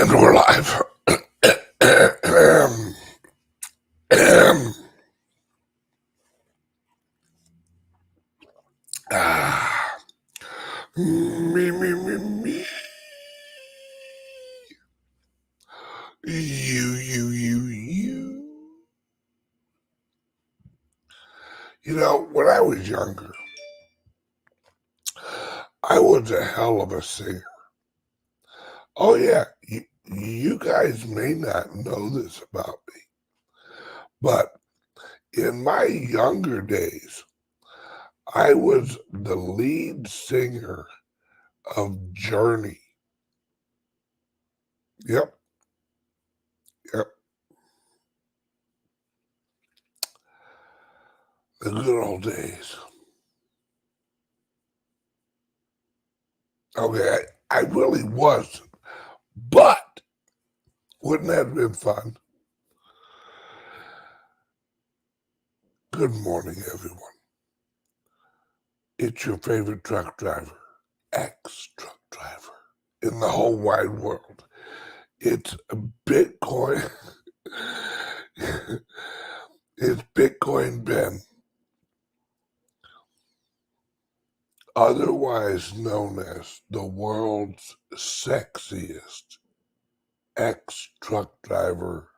And we're live. Me. You. You know, when I was younger, I was a hell of a singer. Oh, yeah, you guys may not know this about me, but in my younger days, I was the lead singer of Journey. Yep. The good old days. Okay, I really wasn't, but wouldn't that have been fun? Good morning, everyone. It's your favorite truck driver, ex-truck driver in the whole wide world. It's Bitcoin. It's Bitcoin Ben, otherwise known as the world's sexiest ex-truck driver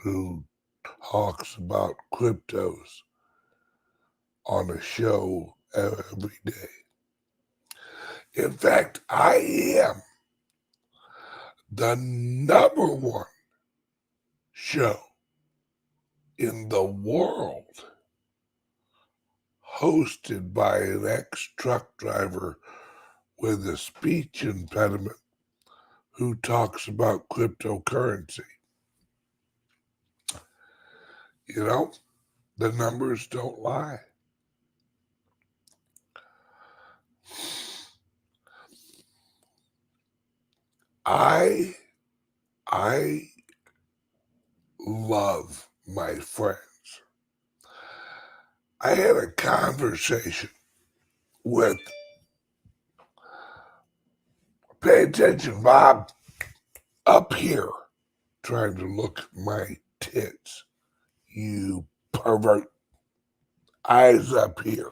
who talks about cryptos on a show every day. In fact, I am the #1 show in the world hosted by an ex-truck driver with a speech impediment who talks about cryptocurrency. You know, the numbers don't lie. I love my friends. I had a conversation with, pay attention, Bob, up here, trying to look at my tits. You pervert. Eyes up here.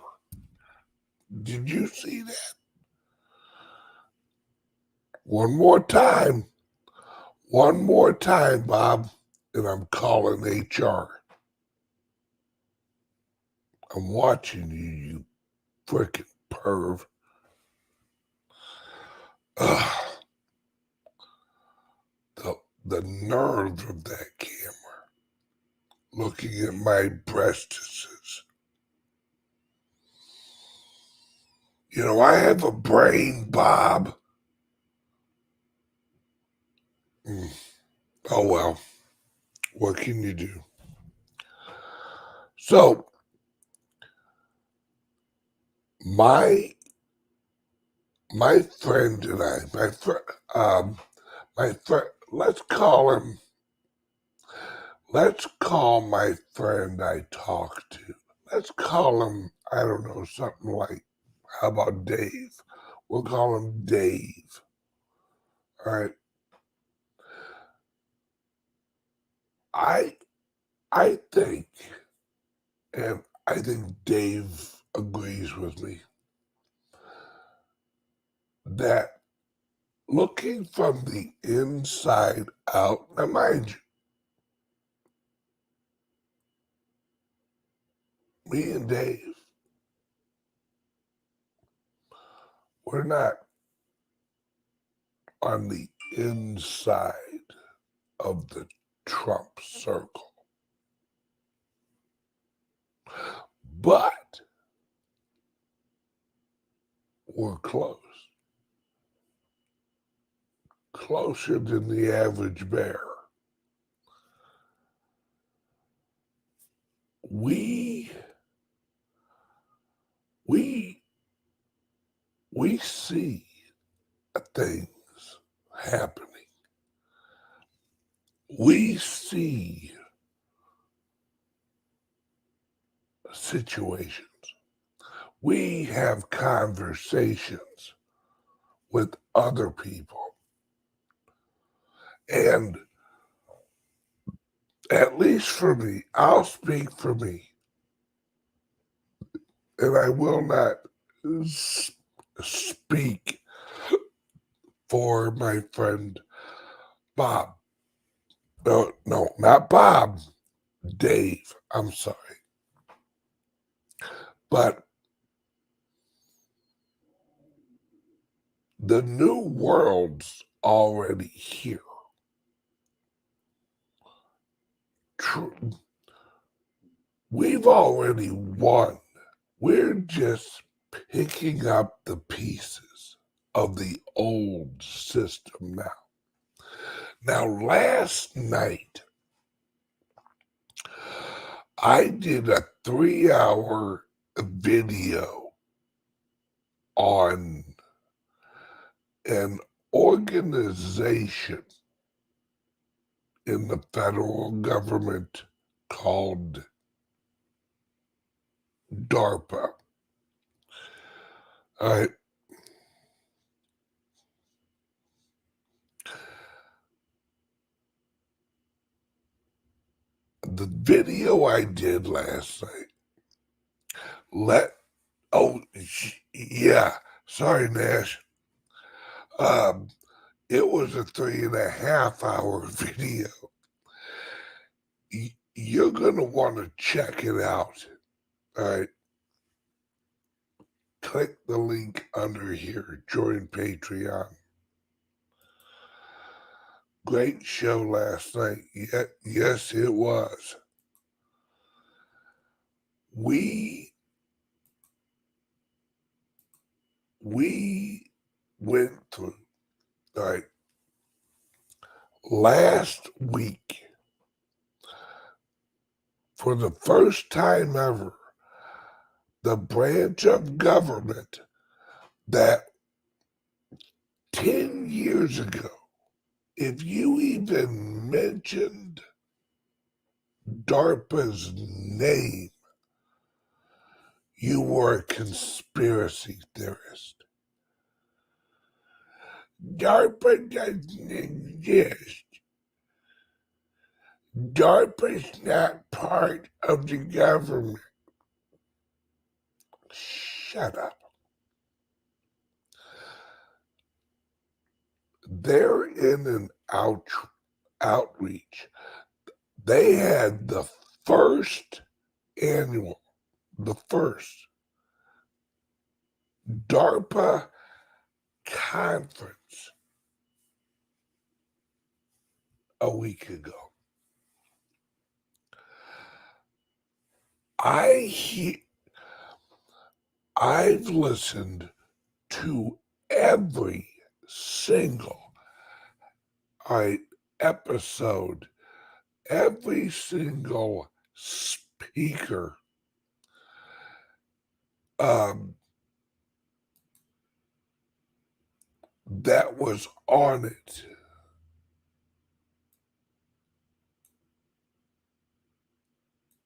Did you see that? One more time, Bob, and I'm calling HR. I'm watching you, you frickin' perv. Ugh. The nerve of that camera, looking at my breastises. You know, I have a brain, Bob. Oh, well, what can you do? So, my friend and I, let's call my friend I talk to. Let's call him, I don't know, something like, how about Dave? We'll call him Dave. All right. I think, and I think Dave agrees with me, that looking from the inside out, now mind you, me and Dave, we're not on the inside of the Trump circle. But we're close. Closer than the average bear. We see things happening. We see situations. We have conversations with other people. And at least for me, I'll speak for me, and I will not speak for my friend Bob. No, not Bob. Dave. I'm sorry. But the new world's already here. We've already won. We're just picking up the pieces of the old system now. Now, last night, I did a 3-hour video on an organization in the federal government called DARPA. All right. The video I did last night, yeah, sorry, Nash. It was a 3.5-hour video. You're going to want to check it out. All right. Click the link under here. Join Patreon. Great show last night. Yes, it was. We went through, all right, last week, for the first time ever, the branch of government that 10 years ago, if you even mentioned DARPA's name, you were a conspiracy theorist. DARPA doesn't exist. DARPA's not part of the government. Shut up. They're in an outreach. They had the first DARPA conference a week ago. I've listened to every single episode, every single speaker that was on it.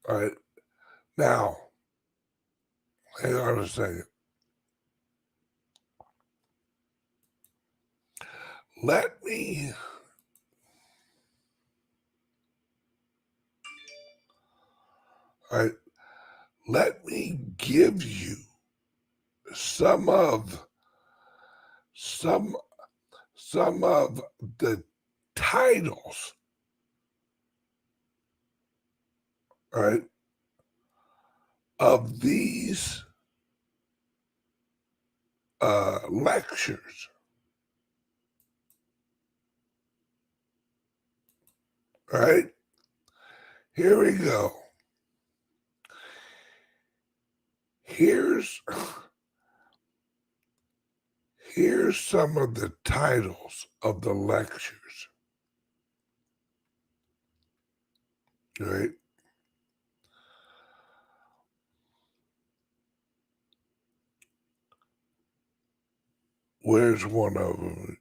All right. Now, hang on a second. Let me give you some of the titles, right, of these lectures. All right, here we go. Here's some of the titles of the lectures. All right. Where's one of them?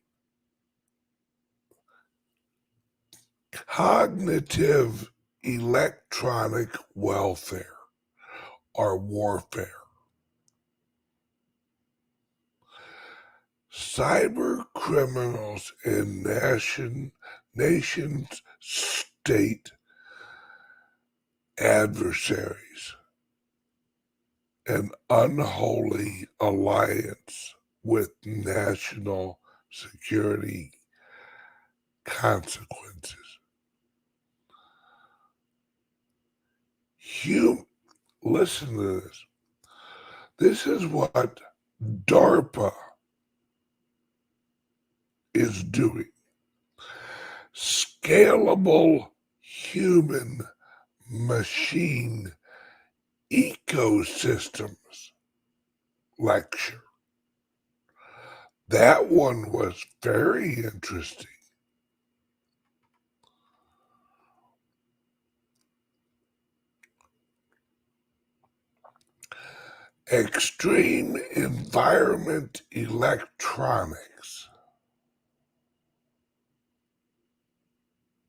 Cognitive electronic welfare or warfare. Cyber criminals and nation-state adversaries, an unholy alliance with national security consequences. Listen to this. This is what DARPA is doing. Scalable human machine ecosystems lecture. That one was very interesting. Extreme environment electronics.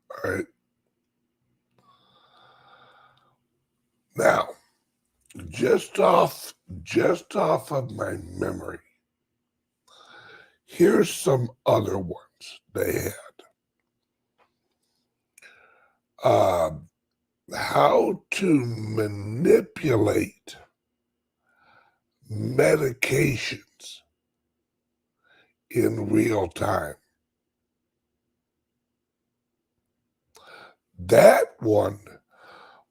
All right. Now, just off of my memory, here's some other ones they had. How to manipulate medications in real time. That one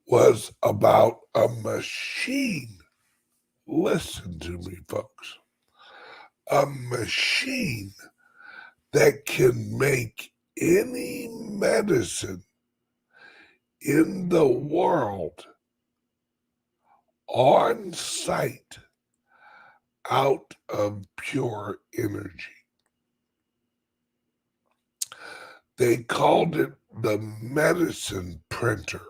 was about a machine. Listen to me, folks. A machine that can make any medicine in the world on site out of pure energy. They called it the medicine printer.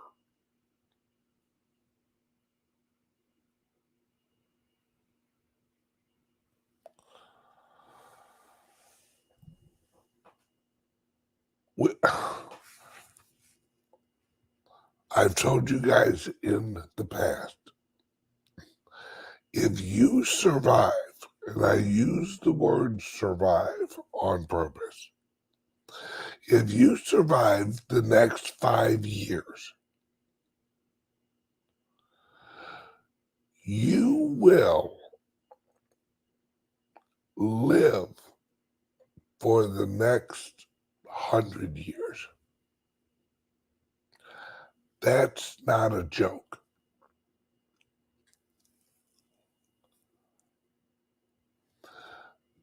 I've told you guys in the past, if you survive, and I use the word survive on purpose, if you survive the next 5 years, you will live for the next 100 years. That's not a joke.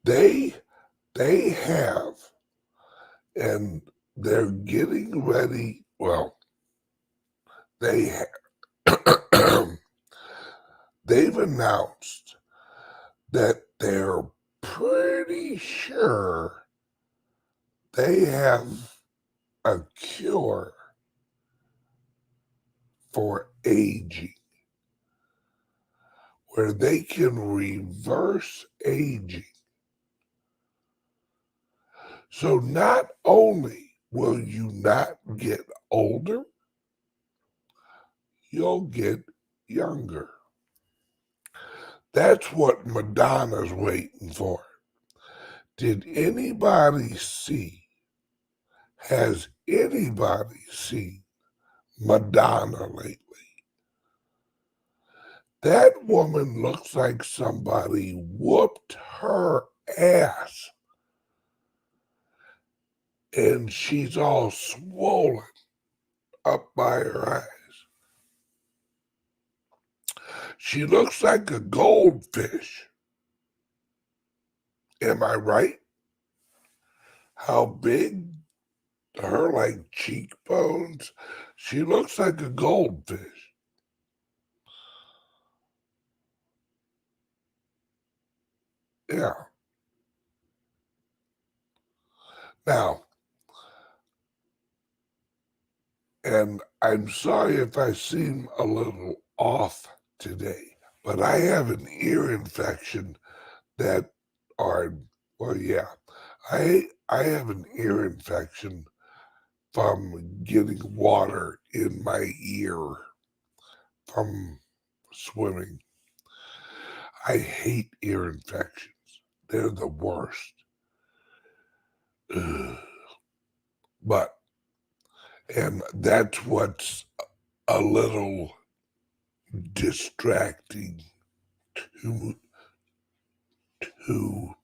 They have, and they're getting ready. Well, they they've announced that they're pretty sure they have a cure for aging, where they can reverse aging. So not only will you not get older, you'll get younger. That's what Madonna's waiting for. Did anybody see, has anybody seen Madonna lately? That woman looks like somebody whooped her ass. And she's all swollen up by her eyes. She looks like a goldfish. Am I right? How big her like cheekbones? She looks like a goldfish. Yeah. Now, and I'm sorry if I seem a little off today, but I have an ear infection that are, well, yeah, I have an ear infection from getting water in my ear from swimming. I hate ear infections. They're the worst. Ugh. But And that's what's a little distracting to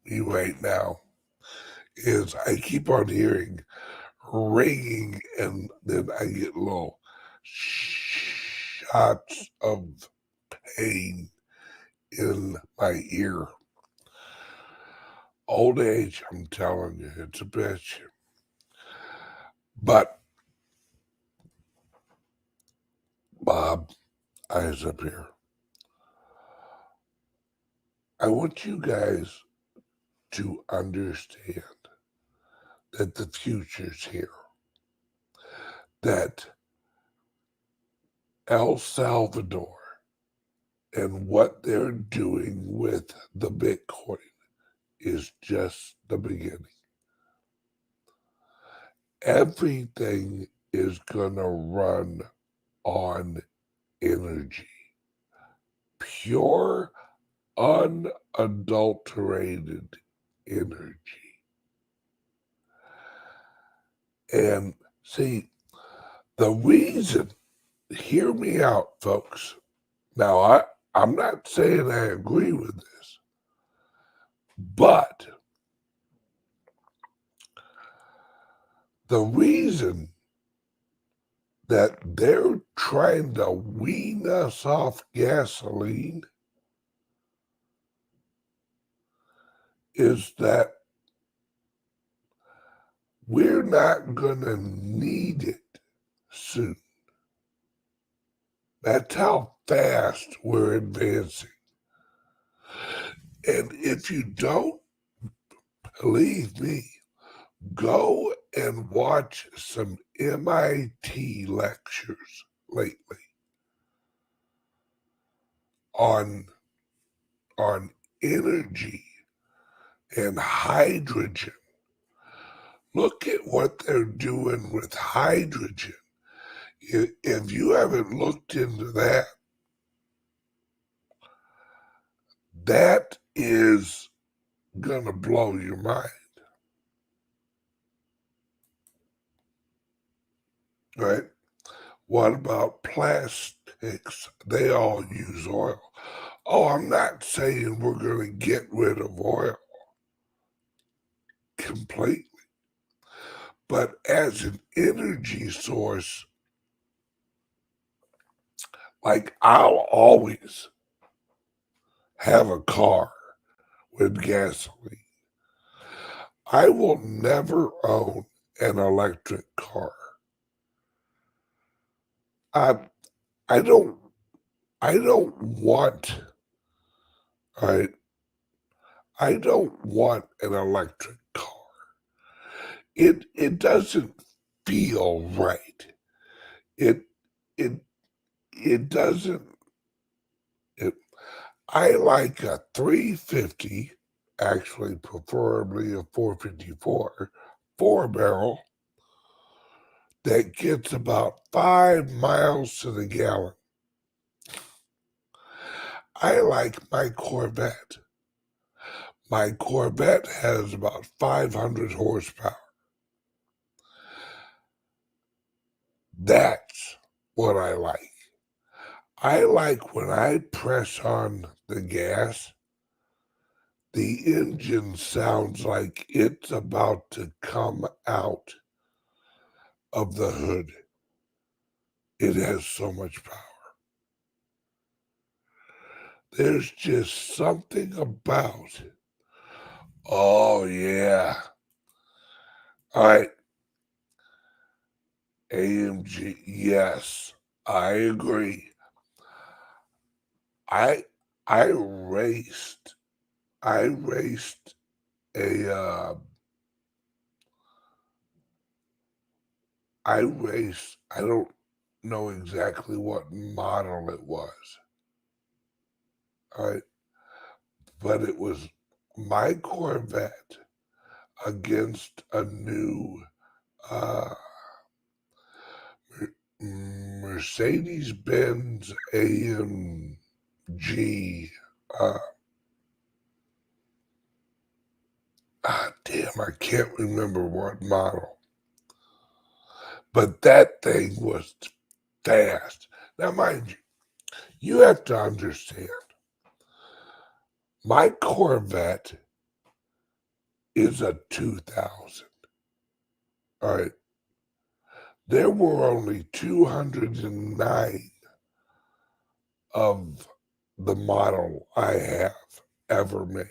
me right now, is I keep on hearing ringing, and then I get little shots of pain in my ear. Old age, I'm telling you, it's a bitch. But Bob, eyes up here. I want you guys to understand that the future's here. That El Salvador and what they're doing with the Bitcoin is just the beginning. Everything is gonna run on energy. Pure, unadulterated energy. And see, the reason, hear me out, folks. Now, I'm not saying I agree with this, but the reason that they're trying to wean us off gasoline is that we're not going to need it soon. That's how fast we're advancing. And if you don't believe me, go and watch some MIT lectures lately on energy and hydrogen. Look at what they're doing with hydrogen. If you haven't looked into that, that is gonna blow your mind, right? What about plastics? They all use oil. Oh, I'm not saying we're gonna get rid of oil completely, but as an energy source, like I'll always have a car with gasoline. I will never own an electric car. I I don't want, right? I don't want an electric car. It doesn't feel right. It it it doesn't. It, I like a 350, actually preferably a 454, 4-barrel that gets about 5 miles to the gallon. I like my Corvette. My Corvette has about 500 horsepower. That's what I like. I like when I press on the gas, the engine sounds like it's about to come out of the hood. It has so much power. There's just something about it. Oh, yeah. All right. AMG. Yes, I agree. I I raced I raced a I don't know exactly what model it was. All right, but it was my Corvette against a new uh Mercedes-Benz AMG. Uh, damn, I can't remember what model. But that thing was fast. Now, mind you, you have to understand, my Corvette is a 2000. All right. There were only 209 of the model I have ever made.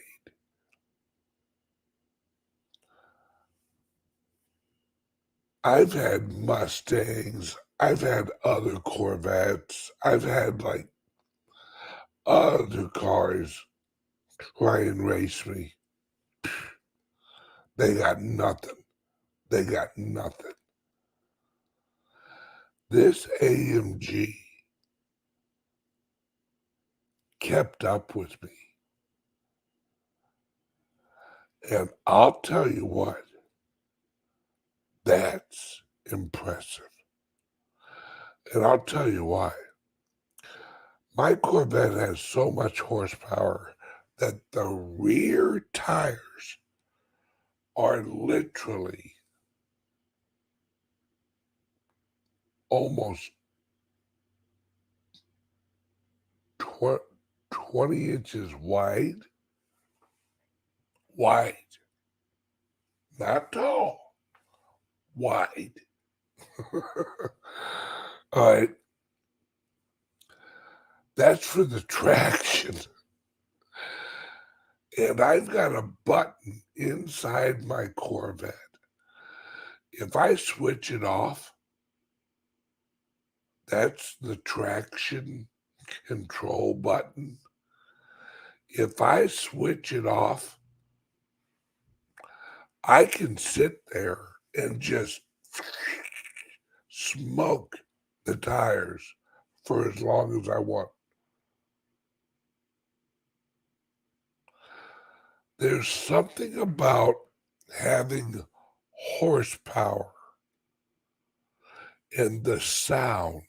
I've had Mustangs, I've had other Corvettes, I've had like other cars try and race me. They got nothing. They got nothing. This AMG kept up with me. And I'll tell you what, that's impressive. And I'll tell you why. My Corvette has so much horsepower that the rear tires are literally almost 20 inches wide. Wide. Not tall. Wide. All right. That's for the traction. And I've got a button inside my Corvette. If I switch it off, that's the traction control button. If I switch it off, I can sit there and just smoke the tires for as long as I want. There's something about having horsepower and the sound.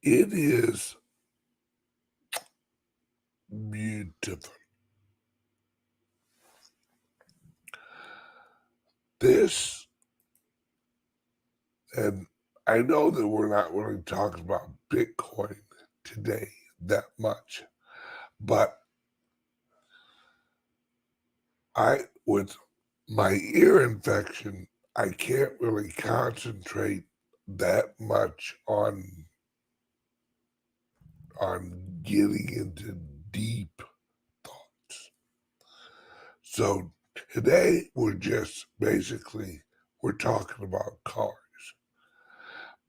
It is beautiful. This, and I know that we're not really talking about Bitcoin today that much, but with my ear infection, I can't really concentrate that much on getting into deep thoughts. So today we're talking about cars,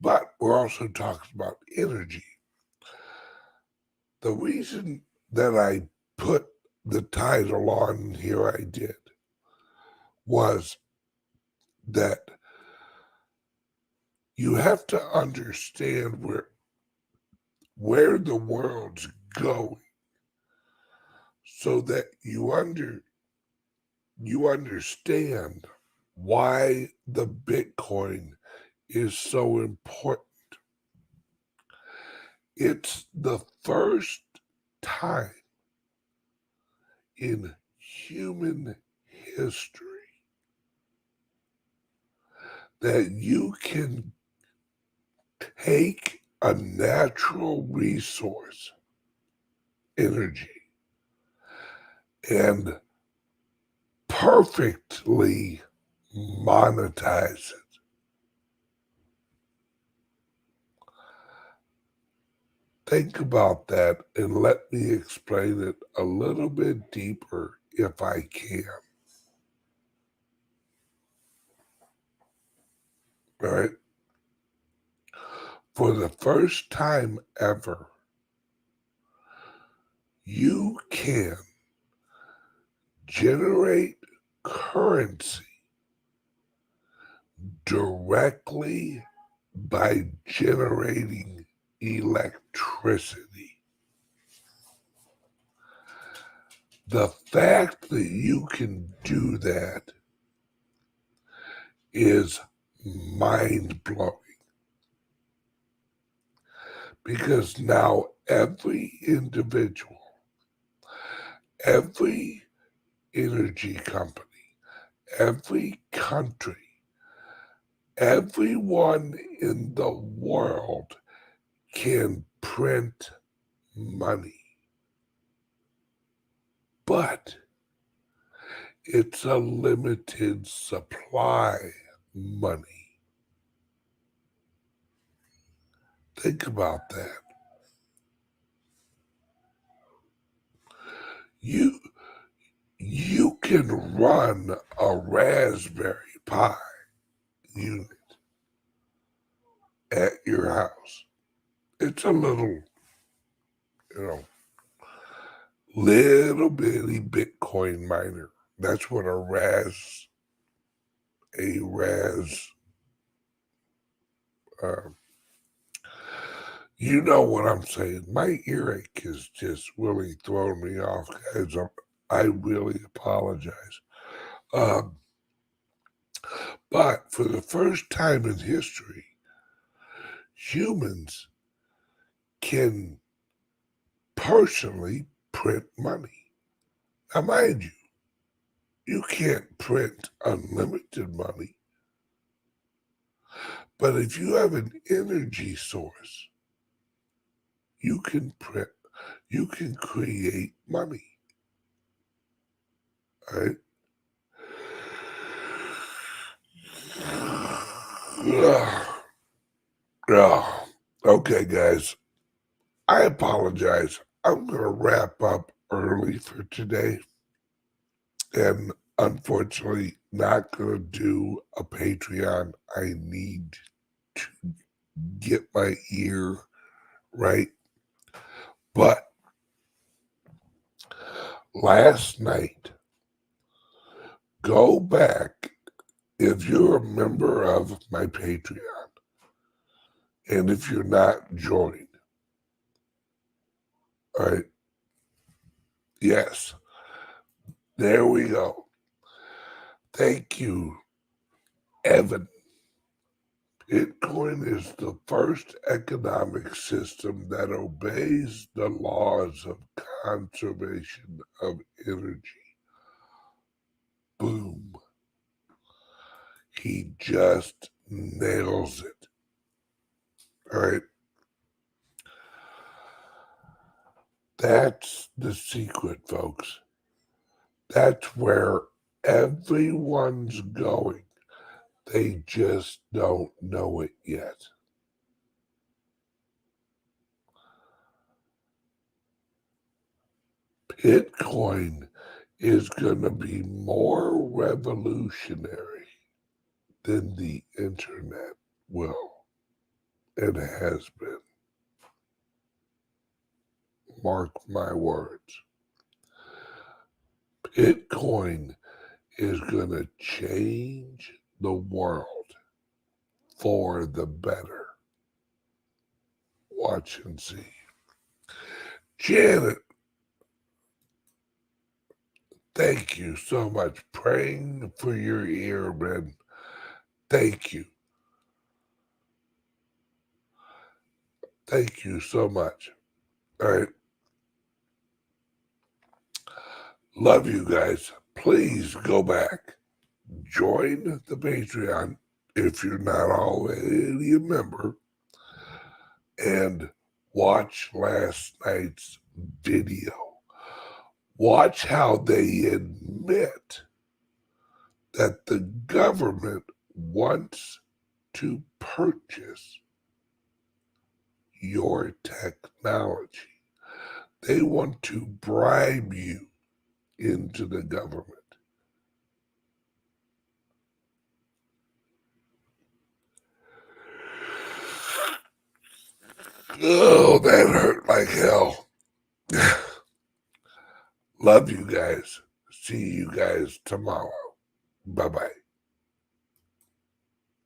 but we're also talking about energy. The reason that I put the title on here I did was that you have to understand where the world's going so that you understand why the Bitcoin is so important. It's the first time in human history that you can take a natural resource, energy, and perfectly monetize it. Think about that and let me explain it a little bit deeper if I can. All right? For the first time ever, you can generate currency directly by generating electricity. The fact that you can do that is mind-blowing. Because now every individual, every energy company, every country, everyone in the world can print money. But it's a limited supply money. Think about that. You can run a Raspberry Pi unit at your house. It's a little, you know, little bitty Bitcoin miner. That's what a Raz, you know what I'm saying. My earache is just really throwing me off, guys. I really apologize. Um, but for the first time in history, humans can personally print money. Now, mind you, you can't print unlimited money. But if you have an energy source, you can create money. Right? Okay, guys. I apologize. I'm going to wrap up early for today. And unfortunately, not going to do a Patreon. I need to get my ear right. But last night, go back if you're a member of my Patreon and if you're not joined. All right. Yes. There we go. Thank you, Evan. Bitcoin is the first economic system that obeys the laws of conservation of energy. Boom. He just nails it. All right. That's the secret, folks. That's where everyone's going. They just don't know it yet. Bitcoin is going to be more revolutionary than the internet will. It has been. Mark my words. Bitcoin is going to change the world for the better. Watch and see. Janet, thank you so much. Praying for your ear, man. Thank you. Thank you so much. All right. Love you guys. Please go back. Join the Patreon if you're not already a member. And watch last night's video. Watch how they admit that the government wants to purchase your technology. They want to bribe you into the government. Oh, that hurt like hell. Love you guys. See you guys tomorrow. Bye-bye.